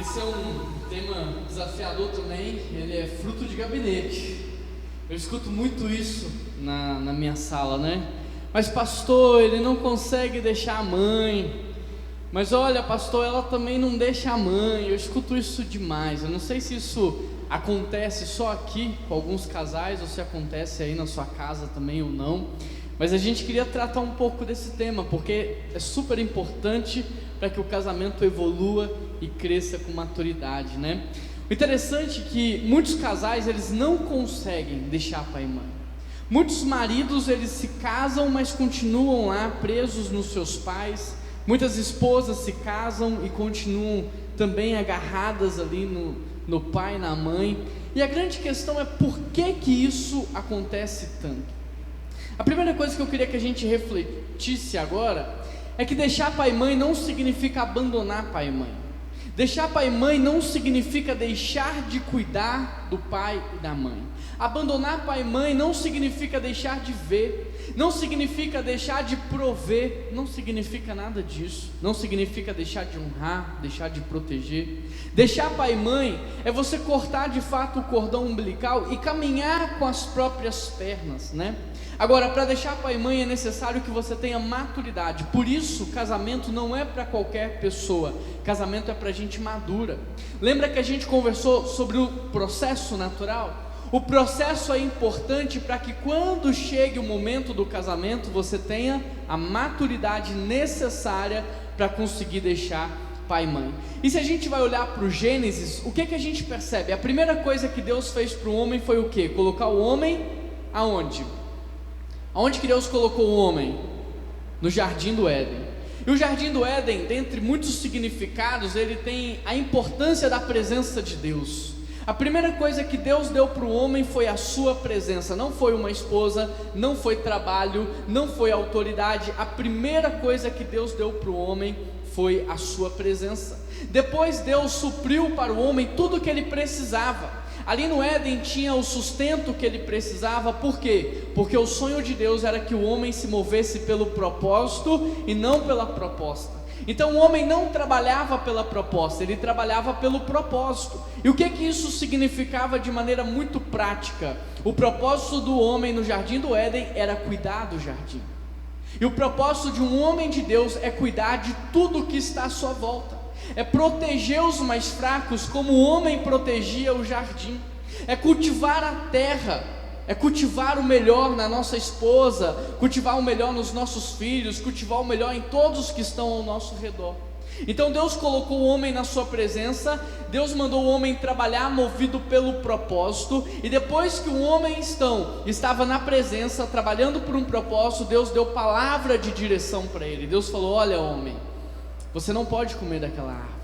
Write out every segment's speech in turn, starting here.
Esse é um tema desafiador também, ele é fruto de gabinete. Eu escuto muito isso na minha sala, né? Mas pastor, ele não consegue deixar a mãe. Mas olha, pastor, ela também não deixa a mãe. Eu escuto isso demais. Eu não sei se isso acontece só aqui com alguns casais ou se acontece aí na sua casa também ou não. Mas a gente queria tratar um pouco desse tema, porque é super importante para que o casamento evolua e cresça com maturidade, né? O interessante é que muitos casais, eles não conseguem deixar pai e mãe. Muitos maridos, eles se casam, mas continuam lá presos nos seus pais. Muitas esposas se casam e continuam também agarradas ali no pai e na mãe. E a grande questão é por que isso acontece tanto? A primeira coisa que eu queria que a gente refletisse agora é que deixar pai e mãe não significa abandonar pai e mãe. Deixar pai e mãe não significa deixar de cuidar do pai e da mãe. Abandonar pai e mãe não significa deixar de ver, não significa deixar de prover, não significa nada disso. Não significa deixar de honrar, deixar de proteger. Deixar pai e mãe é você cortar de fato o cordão umbilical e caminhar com as próprias pernas, né? Agora, para deixar pai e mãe é necessário que você tenha maturidade. Por isso, casamento não é para qualquer pessoa. Casamento é para gente madura. Lembra que a gente conversou sobre o processo natural? O processo é importante para que quando chegue o momento do casamento, você tenha a maturidade necessária para conseguir deixar pai e mãe. E se a gente vai olhar para o Gênesis, o que a gente percebe? A primeira coisa que Deus fez para o homem foi o quê? Colocar o homem aonde? Aonde que Deus colocou o homem? No Jardim do Éden. E o Jardim do Éden, dentre muitos significados, ele tem a importância da presença de Deus. A primeira coisa que Deus deu para o homem foi a sua presença. Não foi uma esposa, não foi trabalho, não foi autoridade. A primeira coisa que Deus deu para o homem foi a sua presença. Depois Deus supriu para o homem tudo o que ele precisava. Ali no Éden tinha o sustento que ele precisava. Por quê? Porque o sonho de Deus era que o homem se movesse pelo propósito e não pela proposta. Então o homem não trabalhava pela proposta, ele trabalhava pelo propósito. E o que isso significava de maneira muito prática? O propósito do homem no Jardim do Éden era cuidar do jardim. E o propósito de um homem de Deus é cuidar de tudo que está à sua volta. É proteger os mais fracos como o homem protegia o jardim. É cultivar a terra, é cultivar o melhor na nossa esposa, cultivar o melhor nos nossos filhos, cultivar o melhor em todos que estão ao nosso redor. Então Deus colocou o homem na sua presença, Deus mandou o homem trabalhar movido pelo propósito, e depois que o homem estava na presença, trabalhando por um propósito, Deus deu palavra de direção para ele. Deus falou: olha, homem, você não pode comer daquela árvore.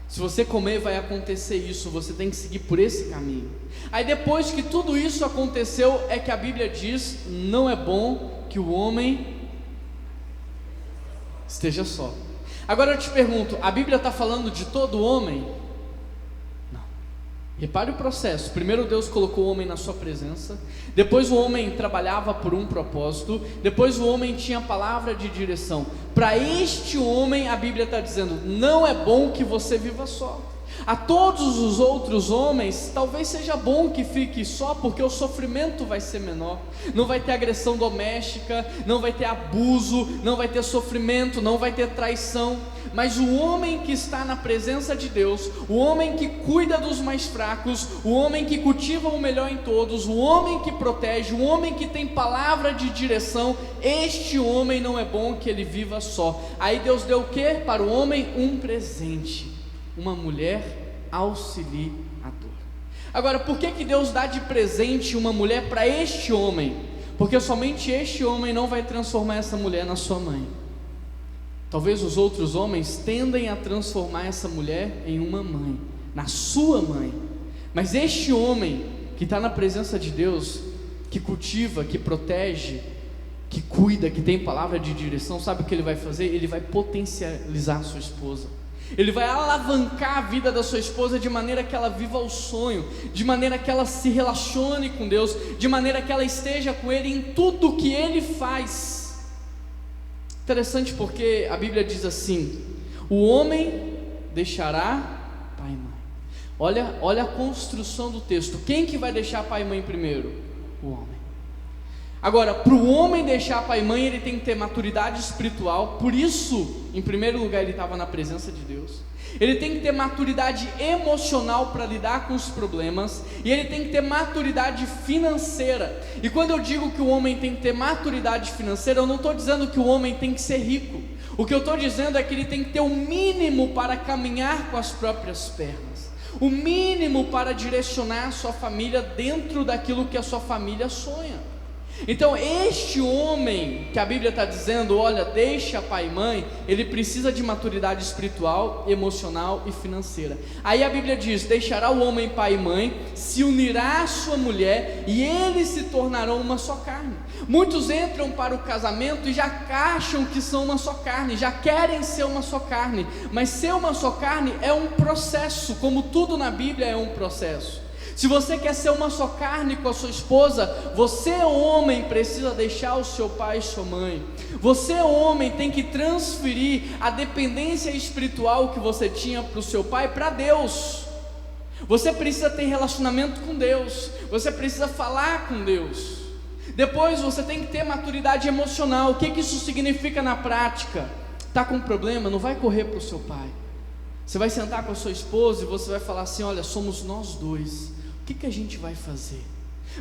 Se você comer, vai acontecer isso, você tem que seguir por esse caminho. Aí depois que tudo isso aconteceu, é que a Bíblia diz: não é bom que o homem esteja só. Agora eu te pergunto, a Bíblia está falando de todo homem? Não. Repare o processo. Primeiro Deus colocou o homem na sua presença, depois o homem trabalhava por um propósito, depois o homem tinha palavra de direção. Para este homem, a Bíblia está dizendo: não é bom que você viva só. A todos os outros homens, talvez seja bom que fique só, porque o sofrimento vai ser menor. Não vai ter agressão doméstica, não vai ter abuso, não vai ter sofrimento, não vai ter traição. Mas o homem que está na presença de Deus, o homem que cuida dos mais fracos, o homem que cultiva o melhor em todos, o homem que protege, o homem que tem palavra de direção, este homem não é bom que ele viva só. Aí Deus deu o que para o homem? Um presente: uma mulher auxiliadora. Agora, por que Deus dá de presente uma mulher para este homem? Porque somente este homem não vai transformar essa mulher na sua mãe. Talvez os outros homens tendem a transformar essa mulher em uma mãe, na sua mãe. Mas este homem que está na presença de Deus, que cultiva, que protege, que cuida, que tem palavra de direção, sabe o que ele vai fazer? Ele vai potencializar a sua esposa. Ele vai alavancar a vida da sua esposa de maneira que ela viva o sonho, de maneira que ela se relacione com Deus, de maneira que ela esteja com Ele em tudo que Ele faz. Interessante, porque a Bíblia diz assim: o homem deixará pai Olha a construção do texto. Quem que vai deixar pai e mãe primeiro? O homem. Agora, para o homem deixar pai e mãe, ele tem que ter maturidade espiritual. Por isso, em primeiro lugar, ele estava na presença de Deus. Ele tem que ter maturidade emocional para lidar com os problemas. E ele tem que ter maturidade financeira. E quando eu digo que o homem tem que ter maturidade financeira, eu não estou dizendo que o homem tem que ser rico. O que eu estou dizendo é que ele tem que ter o mínimo para caminhar com as próprias pernas, o mínimo para direcionar a sua família dentro daquilo que a sua família sonha. Então este homem que a Bíblia está dizendo, olha, deixa pai e mãe, ele precisa de maturidade espiritual, emocional e financeira. Aí a Bíblia diz, deixará o homem pai e mãe, se unirá à sua mulher e eles se tornarão uma só carne. Muitos entram para o casamento e já acham que são uma só carne, já querem ser uma só carne, mas ser uma só carne é um processo, como tudo na Bíblia é um processo. Se você quer ser uma só carne com a sua esposa, você, homem, precisa deixar o seu pai e sua mãe. Você, homem, tem que transferir a dependência espiritual que você tinha para o seu pai para Deus. Você precisa ter relacionamento com Deus, você precisa falar com Deus. Depois você tem que ter maturidade emocional. O que isso significa na prática? Está com um problema? Não vai correr para o seu pai. Você vai sentar com a sua esposa e você vai falar assim, olha, somos nós dois. O que a gente vai fazer?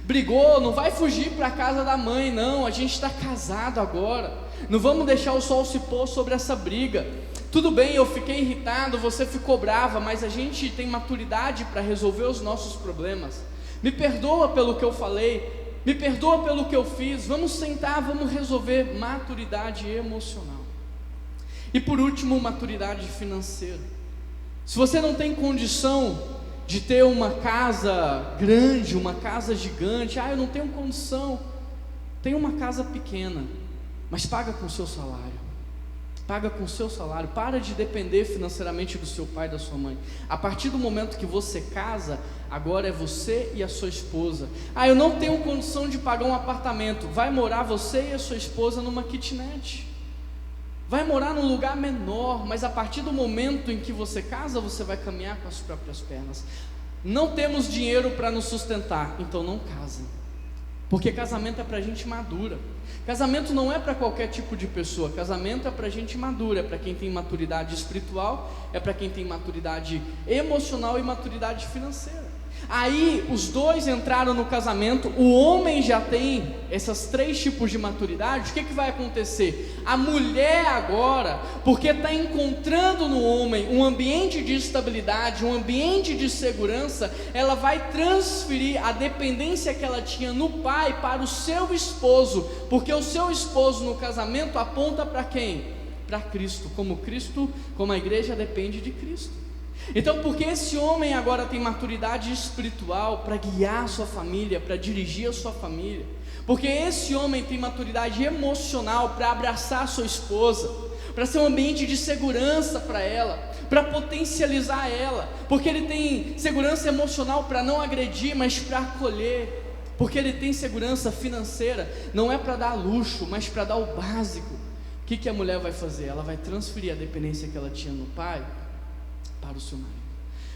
Brigou, não vai fugir para a casa da mãe, não. A gente está casado agora. Não vamos deixar o sol se pôr sobre essa briga. Tudo bem, eu fiquei irritado, você ficou brava, mas a gente tem maturidade para resolver os nossos problemas. Me perdoa pelo que eu falei, me perdoa pelo que eu fiz. Vamos sentar, vamos resolver. Maturidade emocional. E por último, maturidade financeira. Se você não tem condição de ter uma casa grande, uma casa gigante, eu não tenho condição, tem uma casa pequena, mas paga com o seu salário. Paga com o seu salário, para de depender financeiramente do seu pai e da sua mãe. A partir do momento que você casa, agora é você e a sua esposa. Eu não tenho condição de pagar um apartamento, vai morar você e a sua esposa numa kitnet. Vai morar num lugar menor, mas a partir do momento em que você casa, você vai caminhar com as próprias pernas. Não temos dinheiro para nos sustentar, então não casa. Porque casamento é para gente madura. Casamento não é para qualquer tipo de pessoa. Casamento é para gente madura, é para quem tem maturidade espiritual, é para quem tem maturidade emocional e maturidade financeira. Aí os dois entraram no casamento, o homem já tem esses 3 tipos de maturidade. O que vai acontecer? A mulher agora, porque está encontrando no homem um ambiente de estabilidade, um ambiente de segurança, ela vai transferir a dependência que ela tinha no pai para o seu esposo, porque o seu esposo no casamento aponta para quem? Para Cristo, como a igreja depende de Cristo. Então, porque esse homem agora tem maturidade espiritual para guiar a sua família, para dirigir a sua família, porque esse homem tem maturidade emocional para abraçar a sua esposa, para ser um ambiente de segurança para ela, para potencializar ela, porque ele tem segurança emocional para não agredir, mas para acolher, porque ele tem segurança financeira, não é para dar luxo, mas para dar o básico. O que a mulher vai fazer? Ela vai transferir a dependência que ela tinha no pai para o seu marido.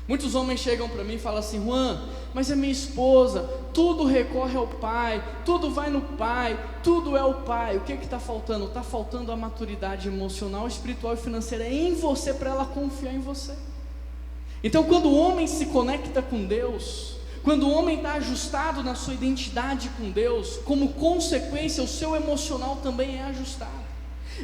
Muitos homens chegam para mim e falam assim: Juan, mas a minha esposa, tudo recorre ao pai, tudo vai no pai, tudo é o pai. O que está faltando? Está faltando a maturidade emocional, espiritual e financeira em você, para ela confiar em você. Então, quando o homem se conecta com Deus, quando o homem está ajustado na sua identidade com Deus, como consequência, o seu emocional também é ajustado.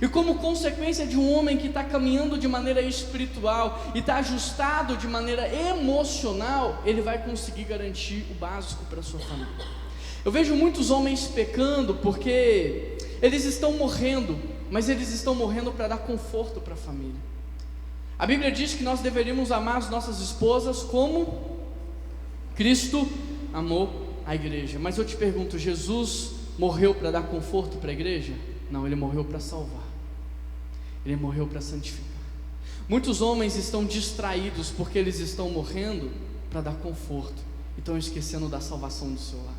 E como consequência de um homem que está caminhando de maneira espiritual e está ajustado de maneira emocional, ele vai conseguir garantir o básico para a sua família. Eu vejo muitos homens pecando porque eles estão morrendo, mas eles estão morrendo para dar conforto para a família. A Bíblia diz que nós deveríamos amar as nossas esposas como Cristo amou a igreja. Mas eu te pergunto, Jesus morreu para dar conforto para a igreja? Não, ele morreu para salvar. Ele morreu para santificar. Muitos homens estão distraídos porque eles estão morrendo para dar conforto, e estão esquecendo da salvação do seu lar,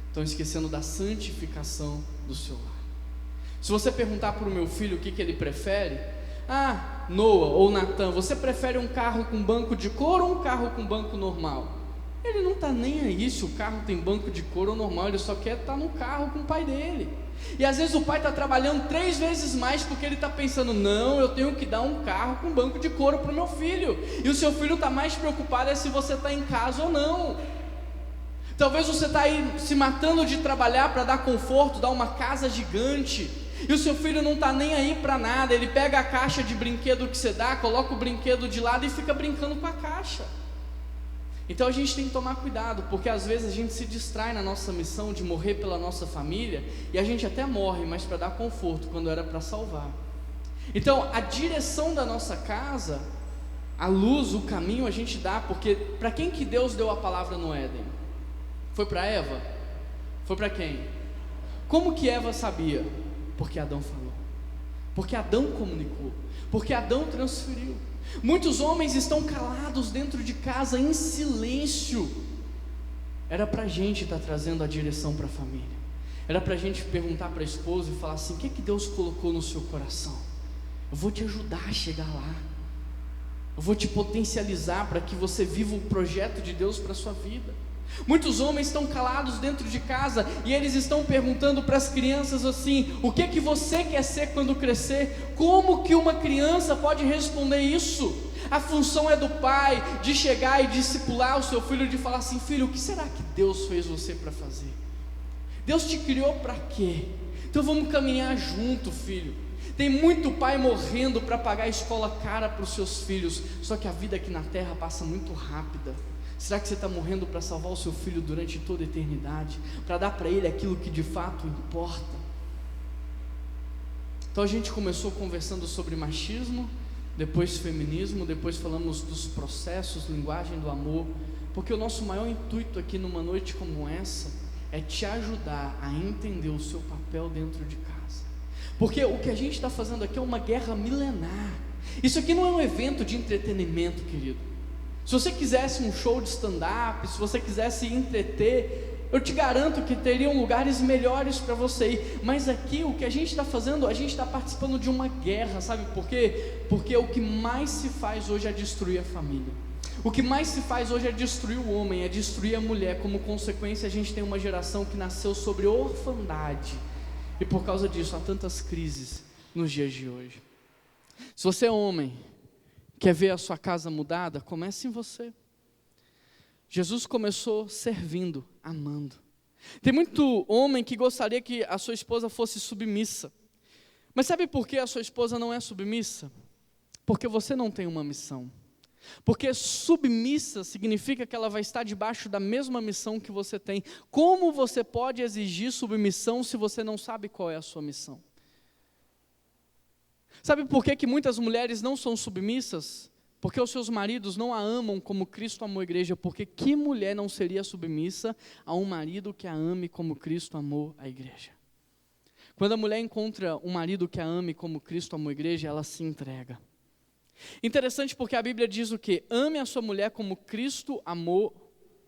estão esquecendo da santificação do seu lar. Se você perguntar para o meu filho o que ele prefere, Noah ou Natan, você prefere um carro com banco de couro ou um carro com banco normal? Ele não está nem aí se o carro tem banco de couro ou normal, ele só quer estar no carro com o pai dele. E às vezes o pai está trabalhando 3 vezes mais porque ele está pensando, não, eu tenho que dar um carro com banco de couro para o meu filho. E o seu filho está mais preocupado se você está em casa ou não. Talvez você está aí se matando de trabalhar para dar conforto, dar uma casa gigante, e o seu filho não está nem aí para nada. Ele pega a caixa de brinquedo que você dá, coloca o brinquedo de lado e fica brincando com a caixa. Então a gente tem que tomar cuidado, porque às vezes a gente se distrai na nossa missão de morrer pela nossa família, e a gente até morre, mas para dar conforto, quando era para salvar. Então a direção da nossa casa, a luz, o caminho a gente dá, porque para quem que Deus deu a palavra no Éden? Foi para Eva? Foi para quem? Como que Eva sabia? Porque Adão falou, porque Adão comunicou, porque Adão transferiu. Muitos homens estão calados dentro de casa em silêncio. Era para a gente estar trazendo a direção para a família. Era para a gente perguntar para a esposa e falar assim: o que que Deus colocou no seu coração? Eu vou te ajudar a chegar lá. Eu vou te potencializar para que você viva o projeto de Deus para a sua vida. Muitos homens estão calados dentro de casa e eles estão perguntando para as crianças assim: o que que você quer ser quando crescer? Como que uma criança pode responder isso? A função é do pai de chegar e discipular o seu filho, de falar assim: filho, o que será que Deus fez você para fazer? Deus te criou para quê? Então vamos caminhar junto, filho. Tem muito pai morrendo para pagar a escola cara para os seus filhos, só que a vida aqui na terra passa muito rápida. Será que você está morrendo para salvar o seu filho durante toda a eternidade? Para dar para ele aquilo que de fato importa? Então a gente começou conversando sobre machismo, depois feminismo, depois falamos dos processos, linguagem do amor, porque o nosso maior intuito aqui numa noite como essa é te ajudar a entender o seu papel dentro de casa. Porque o que a gente está fazendo aqui é uma guerra milenar. Isso aqui não é um evento de entretenimento, querido. Se você quisesse um show de stand-up, se você quisesse entreter, eu te garanto que teriam lugares melhores para você ir. Mas aqui o que a gente está fazendo, a gente está participando de uma guerra, sabe por quê? Porque o que mais se faz hoje é destruir a família. O que mais se faz hoje é destruir o homem, é destruir a mulher. Como consequência, a gente tem uma geração que nasceu sobre orfandade, e por causa disso há tantas crises nos dias de hoje. Se você é homem, quer ver a sua casa mudada? Comece em você. Jesus começou servindo, amando. Tem muito homem que gostaria que a sua esposa fosse submissa. Mas sabe por que a sua esposa não é submissa? Porque você não tem uma missão. Porque submissa significa que ela vai estar debaixo da mesma missão que você tem. Como você pode exigir submissão se você não sabe qual é a sua missão? Sabe por que muitas mulheres não são submissas? Porque os seus maridos não a amam como Cristo amou a igreja. Porque que mulher não seria submissa a um marido que a ame como Cristo amou a igreja? Quando a mulher encontra um marido que a ame como Cristo amou a igreja, ela se entrega. Interessante, porque a Bíblia diz o quê? Ame a sua mulher como Cristo amou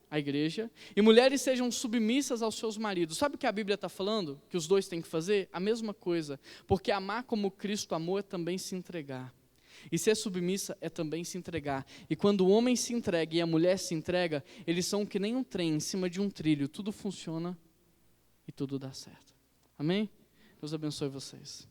a igreja, e mulheres sejam submissas aos seus maridos. Sabe o que a Bíblia está falando? Que os dois têm que fazer? A mesma coisa, porque amar como Cristo amou é também se entregar, e ser submissa é também se entregar. E quando o homem se entrega e a mulher se entrega, eles são que nem um trem em cima de um trilho, tudo funciona e tudo dá certo. Amém? Deus abençoe vocês.